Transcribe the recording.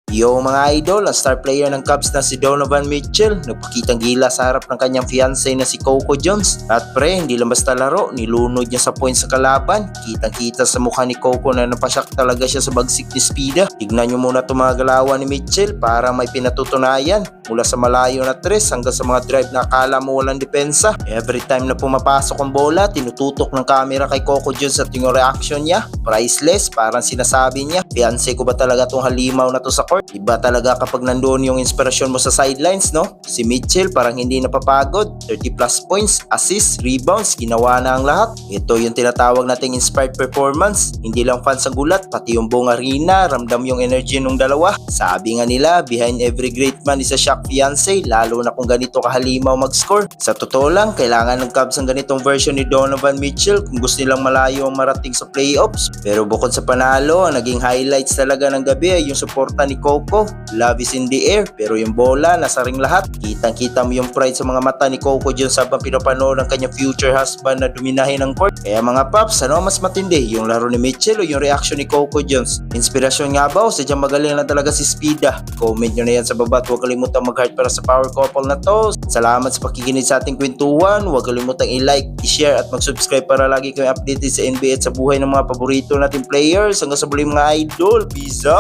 Yo mga idol, ang star player ng Cubs na si Donovan Mitchell nagpakitang gila sa harap ng kanyang fiancé na si Coco Jones. At pre, hindi lang basta laro, nilunod niya sa points sa kalaban. Kitang kita sa mukha ni Coco na napasyak talaga siya sa bagsik ni Spida. Tignan nyo muna itong mga galawan ni Mitchell para may pinatutunayan. Mula sa malayo na tres hanggang sa mga drive na akala mo walang depensa. Every time na pumapasok ang bola, tinututok ng camera kay Coco Jones at yung reaction niya. Priceless, parang sinasabi niya, fiancé ko ba talaga tong halimaw na to sa court? Iba talaga kapag nandoon yung inspirasyon mo sa sidelines, no? Si Mitchell parang hindi napapagod. 30 plus points, assists, rebounds, ginawa na ang lahat. Ito yung tinatawag nating inspired performance. Hindi lang fans ang gulat, pati yung buong arena, ramdam yung energy ng dalawa. Sabi nga nila, behind every great man is a shock fiancé, lalo na kung ganito kahalimaw mag-score. Sa totoo lang, kailangan ng Cubs ang ganitong version ni Donovan Mitchell kung gusto nilang malayo ang marating sa playoffs. Pero bukod sa panalo, ang naging highlights talaga ng gabi ay yung suporta ni Coco. Love is in the air, pero yung bola nasa ring lahat. Kitang-kita mo yung pride sa mga mata ni Coco Jones habang pinapanood ng kanyang future husband na duminahin ng court. Kaya mga paps, ano mas matindi, yung laro ni Mitchell o yung reaction ni Coco Jones? Inspirasyon nga ba o sadyang magaling na talaga si Spida? Comment nyo na yan sa baba at huwag kalimutang mag-heart para sa power couple na to. Salamat sa pakikinig sa ating kwentuhan. Huwag kalimutang i-like, i-share at mag-subscribe para lagi kami updated sa NBA at sa buhay ng mga paborito nating players. Hanggang sa muli mga idol, peace out!